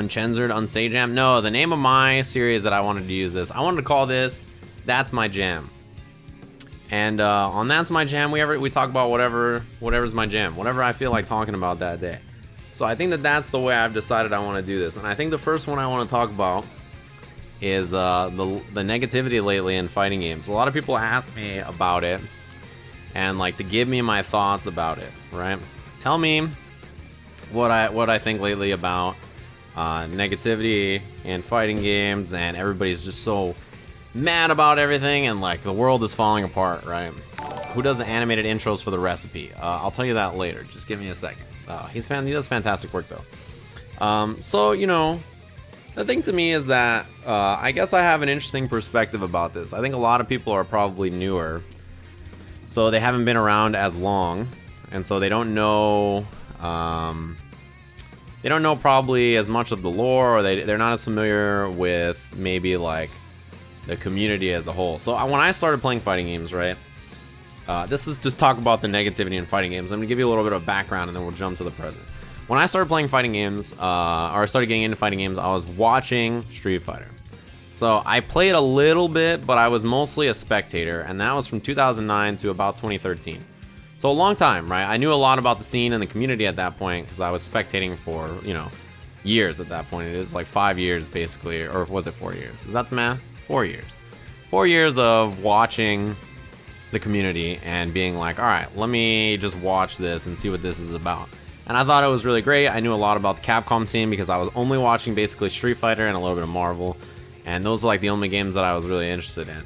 Uncensored, Unsajam. No, the name of my series that I wanted to use this, I wanted to call this That's My Jam. And on That's My Jam, we talk about whatever's my jam, whatever I feel like talking about that day. So I think that that's the way I've decided I want to do this. And I think the first one I want to talk about is the negativity lately in fighting games. A lot of people ask me about it and like to give me my thoughts about it, right? Tell me what I think lately about negativity in fighting games, and everybody's just so mad about everything, and like the world is falling apart, right? Who does the animated intros for the recipe? I'll tell you that later. Just give me a second. He does fantastic work though. So you know, the thing to me is that I guess I have an interesting perspective about this. I think a lot of people are probably newer, so they haven't been around as long, and so they don't know. They don't know probably as much of the lore, or they're not as familiar with maybe like the community as a whole. So when I started playing fighting games, right? This is just talk about the negativity in fighting games. I'm gonna give you a little bit of background, and then we'll jump to the present. When I started playing fighting games, or I started getting into fighting games, I was watching Street Fighter. So I played a little bit, but I was mostly a spectator, and that was from 2009 to about 2013. So a long time, right? I knew a lot about the scene and the community at that point because I was spectating for, you know, years at that point. It is like 5 years basically, or was it 4 years? Is that the math? 4 years. 4 years of watching the community and being like, all right, let me just watch this and see what this is about. And I thought it was really great. I knew a lot about the Capcom scene because I was only watching basically Street Fighter and a little bit of Marvel. And those are like the only games that I was really interested in.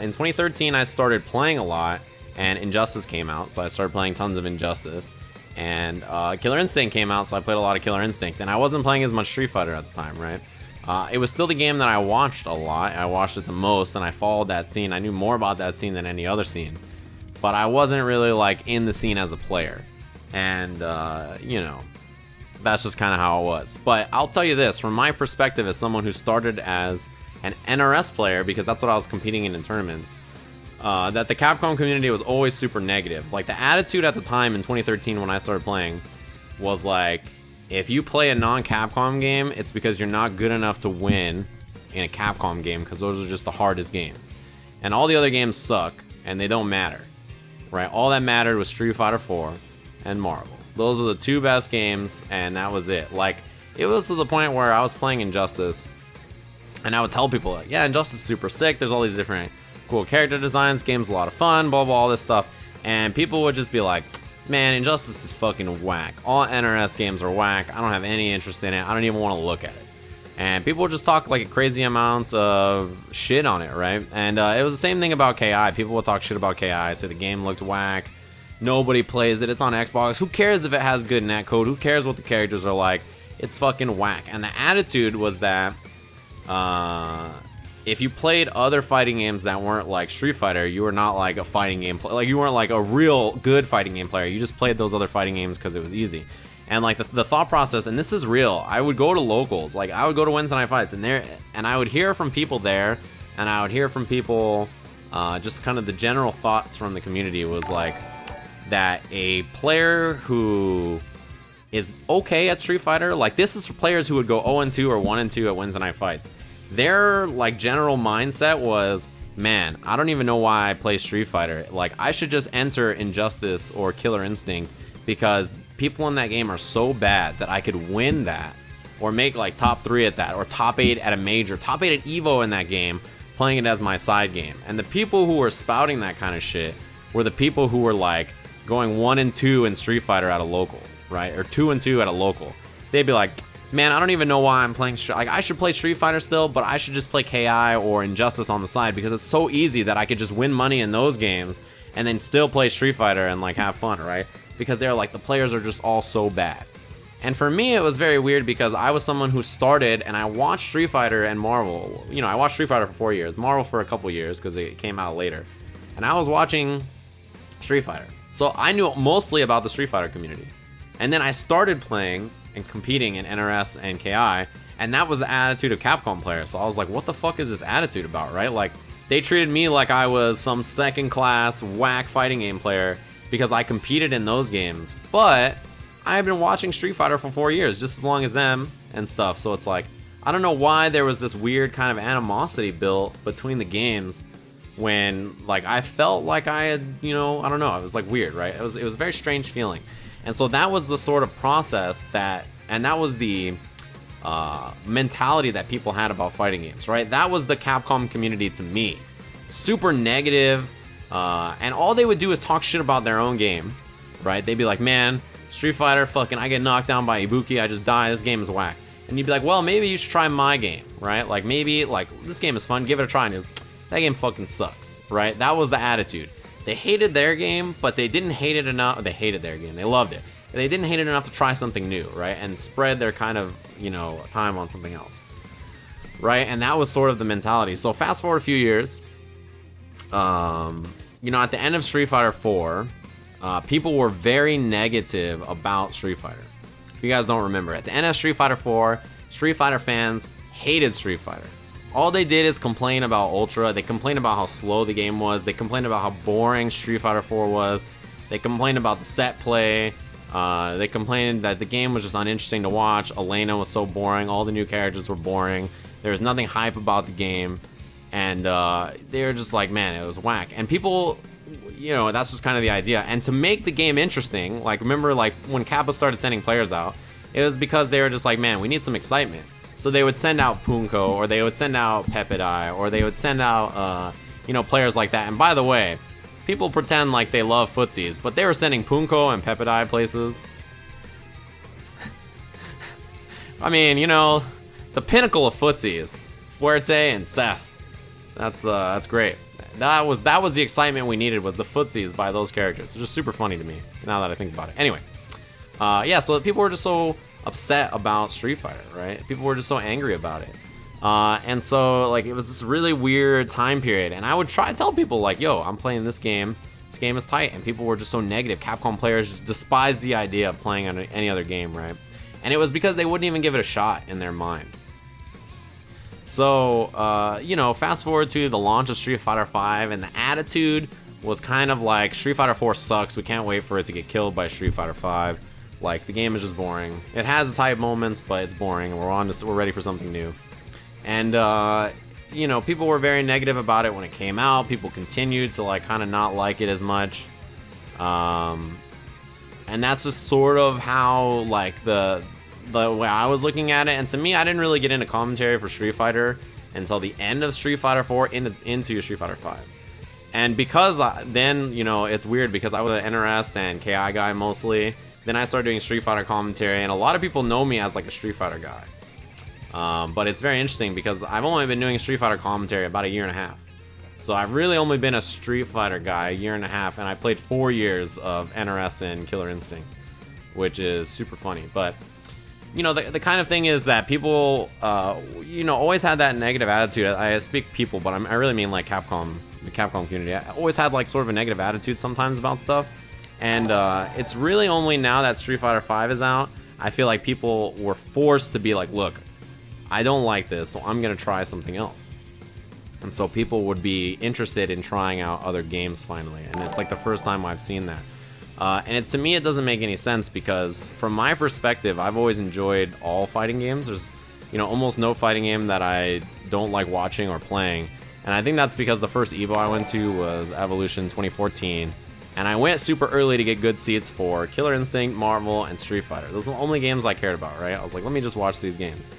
In 2013, I started playing a lot, and Injustice came out, so I started playing tons of Injustice. And Killer Instinct came out, so I played a lot of Killer Instinct. And I wasn't playing as much Street Fighter at the time, right? It was still the game that I watched a lot. I watched it the most, and I followed that scene. I knew more about that scene than any other scene. But I wasn't really like in the scene as a player. And, you know, that's just kind of how it was. But I'll tell you this, from my perspective as someone who started as an NRS player, because that's what I was competing in tournaments, that the Capcom community was always super negative. Like, the attitude at the time in 2013 when I started playing was like, if you play a non-Capcom game, it's because you're not good enough to win in a Capcom game, because those are just the hardest games. And all the other games suck, and they don't matter, right? All that mattered was Street Fighter 4 and Marvel. Those are the two best games, and that was it. Like, it was to the point where I was playing Injustice, and I would tell people, like, yeah, Injustice is super sick, there's all these different cool character designs, game's a lot of fun, blah, blah, all this stuff. And people would just be like, man, Injustice is fucking whack. All NRS games are whack. I don't have any interest in it. I don't even want to look at it. And people would just talk like a crazy amount of shit on it, right? And it was the same thing about KI. People would talk shit about KI, say the game looked whack. Nobody plays it. It's on Xbox. Who cares if it has good netcode? Who cares what the characters are like? It's fucking whack. And the attitude was that if you played other fighting games that weren't like Street Fighter, you were not like a fighting game player. Like, you weren't like a real good fighting game player. You just played those other fighting games because it was easy. And like the thought process, and this is real, I would go to locals. Like, I would go to Wednesday Night Fights, and I would hear from people there, and I would hear from people, just kind of the general thoughts from the community was like that a player who is okay at Street Fighter, like, this is for players who would go 0-2 or 1-2 at Wednesday Night Fights. Their like general mindset was, man, I don't even know why I play Street Fighter. Like, I should just enter Injustice or Killer Instinct because people in that game are so bad that I could win that, or make like top 3 at that, or top 8 at a major, top 8 at Evo in that game, playing it as my side game. And the people who were spouting that kind of shit were the people who were like going 1-2 in Street Fighter at a local, right? Or 2-2 at a local. They'd be like, man, I don't even know why I'm playing like, I should play Street Fighter still, but I should just play KI or Injustice on the side because it's so easy that I could just win money in those games and then still play Street Fighter and like have fun, right? Because they're like, the players are just all so bad. And for me, it was very weird because I was someone who started and I watched Street Fighter and Marvel. You know, I watched Street Fighter for 4 years, Marvel for a couple years because it came out later. And I was watching Street Fighter. So I knew mostly about the Street Fighter community. And then I started playing and competing in NRS and KI, and that was the attitude of Capcom players. So I was like, what the fuck is this attitude about, right? Like, they treated me like I was some second class whack fighting game player because I competed in those games, but I've been watching Street Fighter for 4 years, just as long as them and stuff. So it's like, I don't know why there was this weird kind of animosity built between the games when, like, I felt like I had, you know, I don't know, it was like weird, right? It was a very strange feeling. And so that was the sort of process that, and that was the mentality that people had about fighting games, right? That was the Capcom community to me. Super negative, and all they would do is talk shit about their own game, right? They'd be like, man, Street Fighter, fucking, I get knocked down by Ibuki, I just die, this game is whack. And you'd be like, well, maybe you should try my game, right? Like, maybe, like, this game is fun, give it a try. And you're, that game fucking sucks, right? That was the attitude. They hated their game, but they didn't hate it enough. They hated their game, they loved it. They didn't hate it enough to try something new, right? And spread their kind of, you know, time on something else, right? And that was sort of the mentality. So fast forward a few years, you know, at the end of Street Fighter 4, people were very negative about Street Fighter. If you guys don't remember, at the end of Street Fighter 4, Street Fighter fans hated Street Fighter. All they did is complain about Ultra. They complained about how slow the game was. They complained about how boring Street Fighter 4 was. They complained about the set play. They complained that the game was just uninteresting to watch. Elena was so boring. All the new characters were boring. There was nothing hype about the game. And they were just like, man, it was whack. And people, you know, that's just kind of the idea. And to make the game interesting, like, remember, like, when Kappa started sending players out, it was because they were just like, man, we need some excitement. So they would send out Punko, or they would send out Pepidai, or they would send out, you know, players like that. And by the way, people pretend like they love footsies, but they were sending Punko and Pepidai places. I mean, you know, the pinnacle of footsies, Fuerte and Seth. That's great. That was the excitement we needed, was the footsies by those characters. It's just super funny to me now that I think about it. Anyway, yeah, so people were just so upset about Street Fighter, right? People were just so angry about it. And so, like, it was this really weird time period. And I would try to tell people, like, yo, I'm playing this game. This game is tight. And people were just so negative. Capcom players just despised the idea of playing on any other game, right? And it was because they wouldn't even give it a shot in their mind. So, you know, fast forward to the launch of Street Fighter V, and the attitude was kind of like, Street Fighter 4 sucks. We can't wait for it to get killed by Street Fighter V. Like, the game is just boring. It has its hype moments, but it's boring, and we're ready for something new. And, you know, people were very negative about it when it came out. People continued to, like, kind of not like it as much. And that's just sort of how, like, the way I was looking at it. And to me, I didn't really get into commentary for Street Fighter until the end of Street Fighter 4 into Street Fighter 5. And because then, you know, it's weird because I was an NRS and KI guy mostly. Then I started doing Street Fighter commentary, and a lot of people know me as, like, a Street Fighter guy. But it's very interesting because I've only been doing Street Fighter commentary about a year and a half. So I've really only been a Street Fighter guy a year and a half, and I played 4 years of NRS and Killer Instinct, which is super funny. But, you know, the kind of thing is that people, you know, always had that negative attitude. I speak people, but I really mean, like, Capcom, the Capcom community. I always had, like, sort of a negative attitude sometimes about stuff. And it's really only now that Street Fighter V is out, I feel like people were forced to be like, look, I don't like this, so I'm going to try something else. And so people would be interested in trying out other games finally. And it's like the first time I've seen that. And to me, it doesn't make any sense because from my perspective, I've always enjoyed all fighting games. There's, you know, almost no fighting game that I don't like watching or playing. And I think that's because the first EVO I went to was Evolution 2014. And I went super early to get good seats for Killer Instinct, Marvel, and Street Fighter. Those are the only games I cared about, right? I was like, let me just watch these games.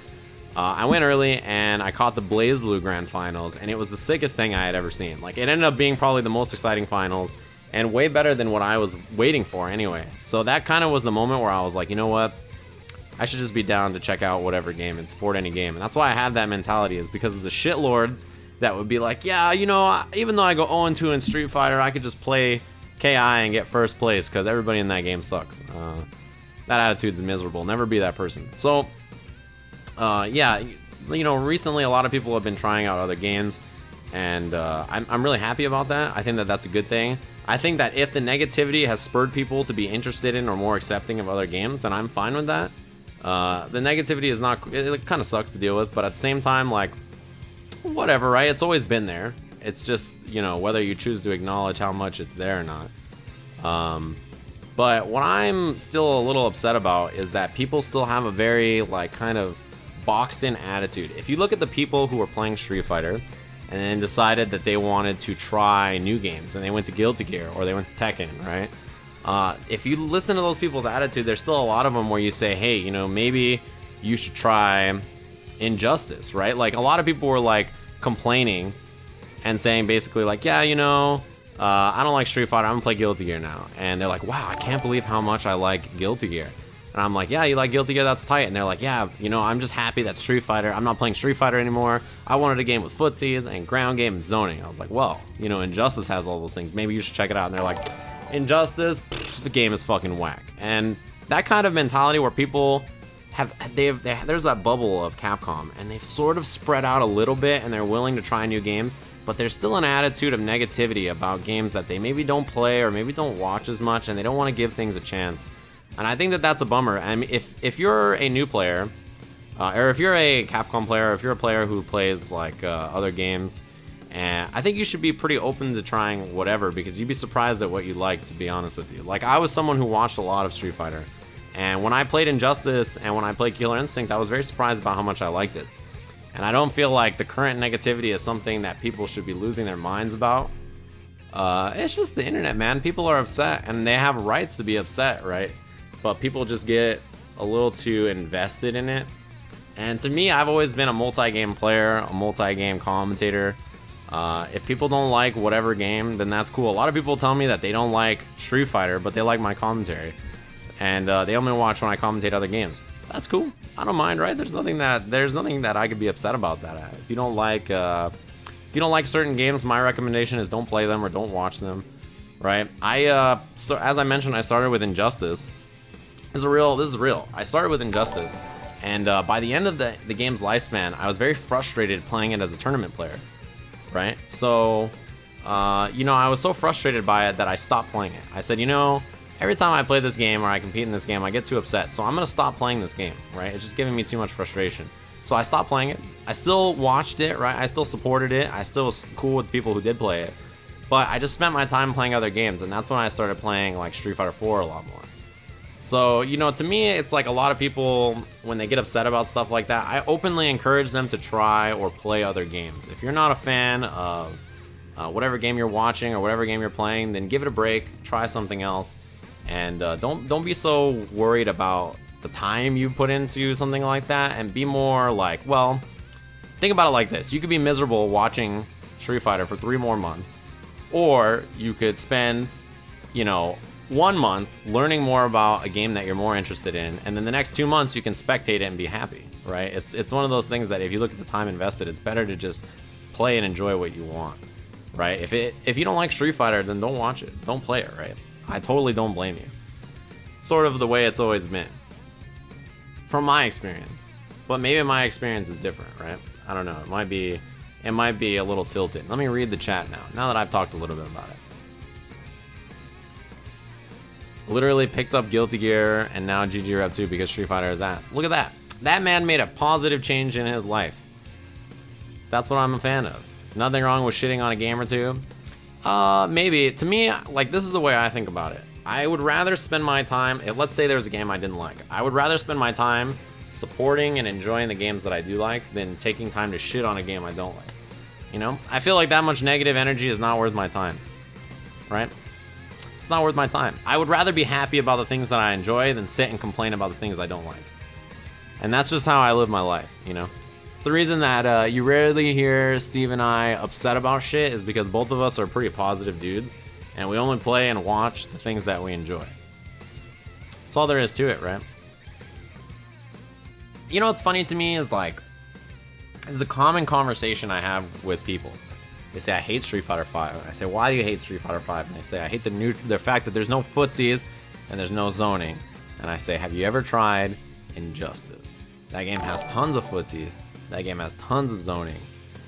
I went early, and I caught the BlazBlue Grand Finals, and it was the sickest thing I had ever seen. Like, it ended up being probably the most exciting finals, and way better than what I was waiting for anyway. So that kind of was the moment where I was like, you know what? I should just be down to check out whatever game and support any game. And that's why I had that mentality, is because of the shitlords that would be like, yeah, you know, even though I go 0-2 in Street Fighter, I could just play KI and get first place because everybody in that game sucks. That attitude's miserable. Never be that person. So, yeah, you know, recently a lot of people have been trying out other games, and I'm really happy about that. I think that that's a good thing. I think that if the negativity has spurred people to be interested in or more accepting of other games, then I'm fine with that. The negativity is not, it kind of sucks to deal with, but at the same time, like, whatever, right? It's always been there. It's just, you know, whether you choose to acknowledge how much it's there or not. But what I'm still a little upset about is that people still have a very like kind of boxed in attitude. If you look at the people who were playing Street Fighter and then decided that they wanted to try new games and they went to Guilty Gear or they went to Tekken, right? If you listen to those people's attitude, there's still a lot of them where you say, hey, you know, maybe you should try Injustice, right? Like a lot of people were like complaining and saying basically like, yeah, you know, I don't like Street Fighter, I'm gonna play Guilty Gear now. And they're like, wow, I can't believe how much I like Guilty Gear. And I'm like, yeah, you like Guilty Gear, that's tight. And they're like, yeah, you know, I'm just happy that Street Fighter, I'm not playing Street Fighter anymore. I wanted a game with footsies and ground game and zoning. I was like, well, you know, Injustice has all those things. Maybe you should check it out. And they're like, Injustice, the game is fucking whack. And that kind of mentality where people there's that bubble of Capcom, and they've sort of spread out a little bit, and they're willing to try new games, but there's still an attitude of negativity about games that they maybe don't play or maybe don't watch as much, and they don't want to give things a chance. And I think that that's a bummer. I mean, if you're a new player, or if you're a Capcom player, or if you're a player who plays like other games, and I think you should be pretty open to trying whatever, because you'd be surprised at what you like, to be honest with you. Like, I was someone who watched a lot of Street Fighter, and when I played Injustice and when I played Killer Instinct, I was very surprised about how much I liked it. And I don't feel like the current negativity is something that people should be losing their minds about. It's just the internet, man. People are upset, and they have rights to be upset, right? But people just get a little too invested in it. And to me, I've always been a multi-game player, a multi-game commentator. If people don't like whatever game, then that's cool. A lot of people tell me that they don't like Street Fighter, but they like my commentary. And they only watch when I commentate other games. That's cool. I don't mind, right? There's nothing that I could be upset about that. If you don't like certain games, my recommendation is don't play them or don't watch them, right? As I mentioned, I started with Injustice. This is real. I started with Injustice, and by the end of the game's lifespan, I was very frustrated playing it as a tournament player, right? So, you know, I was so frustrated by it that I stopped playing it. I said, you know, every time I play this game or I compete in this game, I get too upset. So I'm going to stop playing this game, right? It's just giving me too much frustration. So I stopped playing it. I still watched it, right? I still supported it. I still was cool with people who did play it. But I just spent my time playing other games, and that's when I started playing like Street Fighter 4 a lot more. So, you know, to me, it's like a lot of people, when they get upset about stuff like that, I openly encourage them to try or play other games. If you're not a fan of whatever game you're watching or whatever game you're playing, then give it a break, try something else. And don't be so worried about the time you put into something like that, and be more like, well, think about it like this. You could be miserable watching Street Fighter for 3 more months, or you could spend, you know, 1 month learning more about a game that you're more interested in, and then the next 2 months you can spectate it and be happy, right? It's one of those things that if you look at the time invested, it's better to just play and enjoy what you want, right? If you don't like Street Fighter, then don't watch it, don't play it, right? I totally don't blame you. Sort of the way it's always been, from my experience. But maybe my experience is different, right? I don't know. It might be a little tilted. Let me read the chat now that I've talked a little bit about it. Literally picked up Guilty Gear and now GG Rep 2 because Street Fighter is ass. Look at that. That man made a positive change in his life. That's what I'm a fan of. Nothing wrong with shitting on a game or two. Maybe. To me, like, this is the way I think about it. I would rather spend my time, let's say there's a game I didn't like. I would rather spend my time supporting and enjoying the games that I do like than taking time to shit on a game I don't like. You know? I feel like that much negative energy is not worth my time. Right? It's not worth my time. I would rather be happy about the things that I enjoy than sit and complain about the things I don't like. And that's just how I live my life, you know? It's the reason that you rarely hear Steve and I upset about shit, is because both of us are pretty positive dudes, and we only play and watch the things that we enjoy. That's all there is to it, right? You know what's funny to me is the common conversation I have with people. They say, I hate Street Fighter 5. I say, why do you hate Street Fighter 5? And they say, I hate the fact that there's no footsies and there's no zoning. And I say, have you ever tried Injustice? That game has tons of footsies. That game has tons of zoning.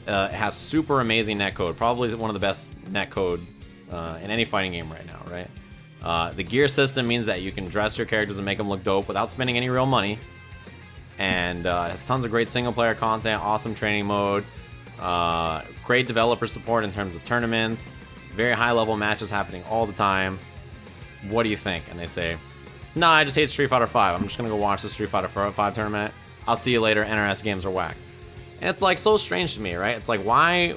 It has super amazing netcode. Probably one of the best netcode in any fighting game right now, right? The gear system means that you can dress your characters and make them look dope without spending any real money. And it has tons of great single player content, awesome training mode. Great developer support in terms of tournaments, very high level matches happening all the time. what do you think? And they say, no, I just hate Street Fighter 5. I'm just gonna go watch the Street Fighter 5 tournament. I'll see you later. NRS games are whack. And it's like so strange to me, right? It's like, why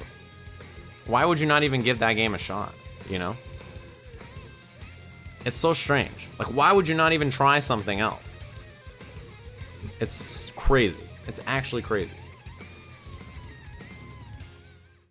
would you not even give that game a shot, you know? It's so strange. Like, why would you not even try something else? It's crazy. It's actually crazy.